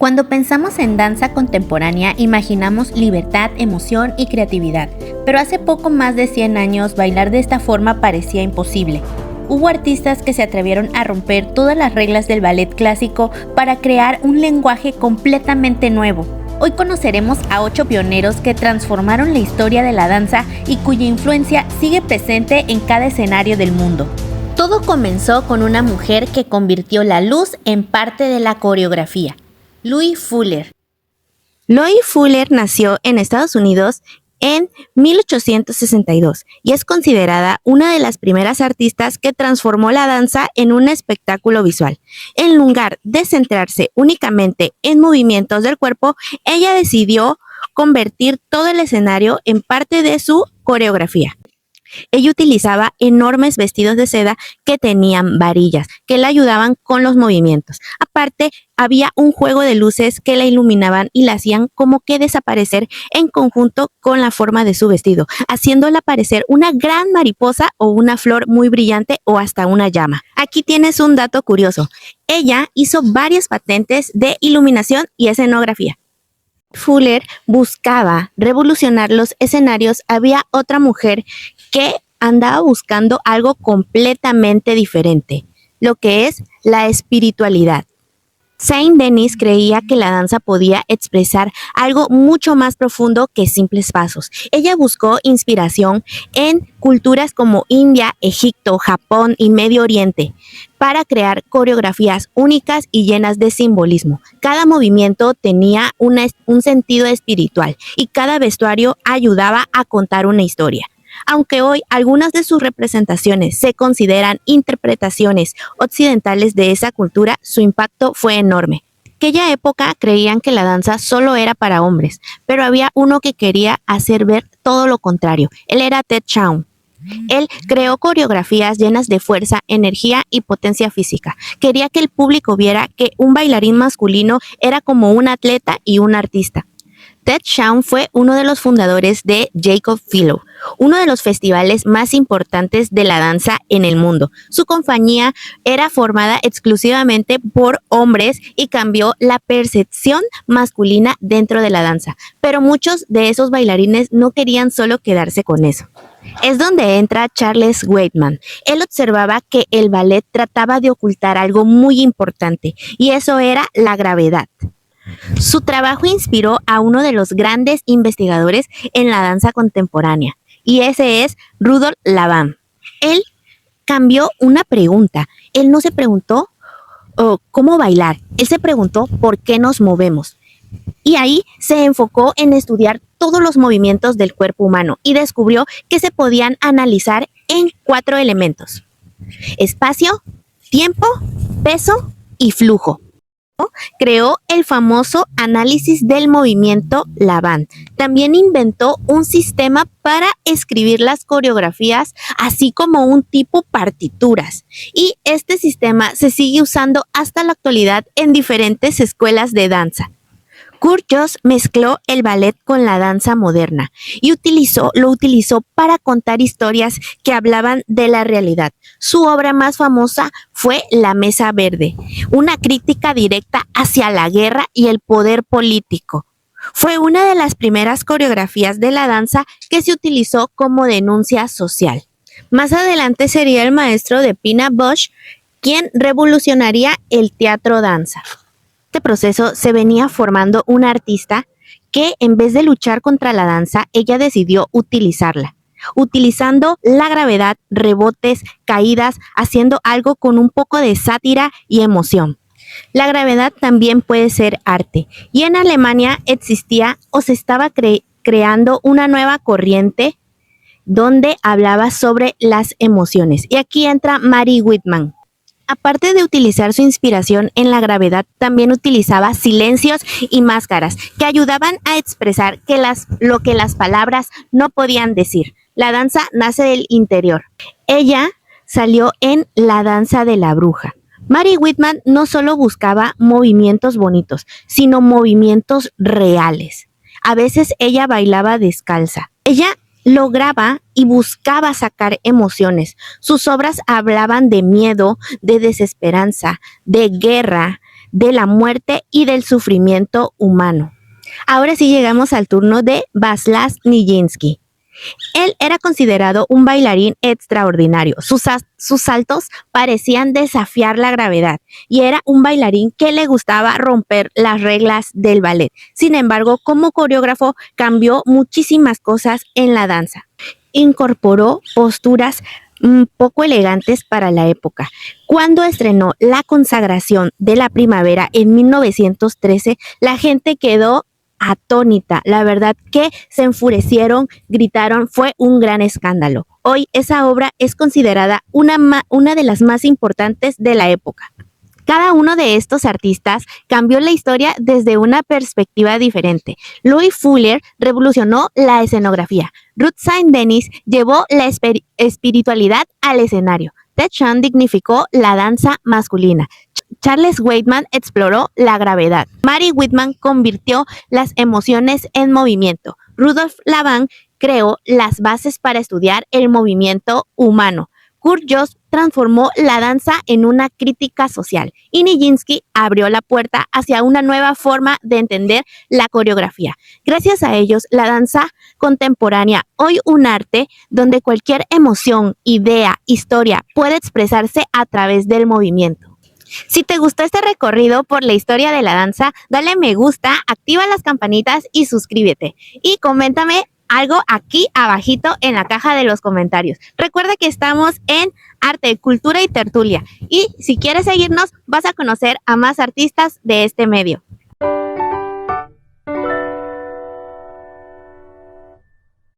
Cuando pensamos en danza contemporánea, imaginamos libertad, emoción y creatividad, pero hace poco más de 100 años bailar de esta forma parecía imposible. Hubo artistas que se atrevieron a romper todas las reglas del ballet clásico para crear un lenguaje completamente nuevo. Hoy conoceremos a 8 pioneros que transformaron la historia de la danza y cuya influencia sigue presente en cada escenario del mundo. Todo comenzó con una mujer que convirtió la luz en parte de la coreografía. Loie Fuller. Loie Fuller nació en Estados Unidos en 1862 y es considerada una de las primeras artistas que transformó la danza en un espectáculo visual. En lugar de centrarse únicamente en movimientos del cuerpo, ella decidió convertir todo el escenario en parte de su coreografía. Ella utilizaba enormes vestidos de seda que tenían varillas, que le ayudaban con los movimientos. Aparte, había un juego de luces que la iluminaban y la hacían como que desaparecer en conjunto con la forma de su vestido, haciéndola parecer una gran mariposa o una flor muy brillante o hasta una llama. Aquí tienes un dato curioso. Ella hizo varias patentes de iluminación y escenografía. Fuller buscaba revolucionar los escenarios. Había otra mujer que andaba buscando algo completamente diferente, lo que es la espiritualidad. Saint-Denis creía que la danza podía expresar algo mucho más profundo que simples pasos. Ella buscó inspiración en culturas como India, Egipto, Japón y Medio Oriente para crear coreografías únicas y llenas de simbolismo. Cada movimiento tenía un sentido espiritual y cada vestuario ayudaba a contar una historia. Aunque hoy algunas de sus representaciones se consideran interpretaciones occidentales de esa cultura, su impacto fue enorme. En aquella época creían que la danza solo era para hombres, pero había uno que quería hacer ver todo lo contrario. Él era Ted Shawn. Él creó coreografías llenas de fuerza, energía y potencia física. Quería que el público viera que un bailarín masculino era como un atleta y un artista. Ted Shawn fue uno de los fundadores de Jacob Philo, uno de los festivales más importantes de la danza en el mundo. Su compañía era formada exclusivamente por hombres y cambió la percepción masculina dentro de la danza. Pero muchos de esos bailarines no querían solo quedarse con eso. Es donde entra Charles Weidman. Él observaba que el ballet trataba de ocultar algo muy importante, y eso era la gravedad. Su trabajo inspiró a uno de los grandes investigadores en la danza contemporánea, y ese es Rudolf Laban. Él cambió una pregunta. Él no se preguntó cómo bailar, él se preguntó por qué nos movemos. Y ahí se enfocó en estudiar todos los movimientos del cuerpo humano y descubrió que se podían analizar en 4 elementos: espacio, tiempo, peso y flujo. Creó el famoso análisis del movimiento Laban. También inventó un sistema para escribir las coreografías, así como un tipo partituras. Y este sistema se sigue usando hasta la actualidad en diferentes escuelas de danza. Kurt Jooss mezcló el ballet con la danza moderna y lo utilizó para contar historias que hablaban de la realidad. Su obra más famosa fue La Mesa Verde, una crítica directa hacia la guerra y el poder político. Fue una de las primeras coreografías de la danza que se utilizó como denuncia social. Más adelante sería el maestro de Pina Bausch quien revolucionaría el teatro danza. Este proceso se venía formando una artista que, en vez de luchar contra la danza, ella decidió utilizarla, utilizando la gravedad, rebotes, caídas, haciendo algo con un poco de sátira y emoción. La gravedad también puede ser arte, y en Alemania existía o se estaba creando una nueva corriente donde hablaba sobre las emociones. Y aquí entra Mary Wittmann. Aparte de utilizar su inspiración en la gravedad, también utilizaba silencios y máscaras que ayudaban a expresar lo que las palabras no podían decir. La danza nace del interior. Ella salió en La danza de la bruja. Mary Wittmann no solo buscaba movimientos bonitos, sino movimientos reales. A veces ella bailaba descalza. Ella lograba y buscaba sacar emociones. Sus obras hablaban de miedo, de desesperanza, de guerra, de la muerte y del sufrimiento humano. Ahora sí llegamos al turno de Vaslav Nijinsky. Él era considerado un bailarín extraordinario. Sus saltos parecían desafiar la gravedad y era un bailarín que le gustaba romper las reglas del ballet. Sin embargo, como coreógrafo cambió muchísimas cosas en la danza. Incorporó posturas poco elegantes para la época. Cuando estrenó La consagración de la primavera en 1913, la gente quedó atónita. La verdad que se enfurecieron, gritaron, fue un gran escándalo. Hoy esa obra es considerada una de las más importantes de la época. Cada uno de estos artistas cambió la historia desde una perspectiva diferente. Louis Fuller revolucionó la escenografía. Ruth Saint-Denis llevó la espiritualidad al escenario. Ted Chan dignificó la danza masculina. Charles Weidman exploró la gravedad. Mary Whitman convirtió las emociones en movimiento. Rudolf Laban creó las bases para estudiar el movimiento humano. Kurt Jooss transformó la danza en una crítica social y Nijinsky abrió la puerta hacia una nueva forma de entender la coreografía. Gracias a ellos, la danza contemporánea, hoy un arte donde cualquier emoción, idea, historia puede expresarse a través del movimiento. Si te gustó este recorrido por la historia de la danza, dale me gusta, activa las campanitas y suscríbete. Y coméntame algo aquí abajito en la caja de los comentarios. Recuerda que estamos en Arte, Cultura y Tertulia. Y si quieres seguirnos, vas a conocer a más artistas de este medio.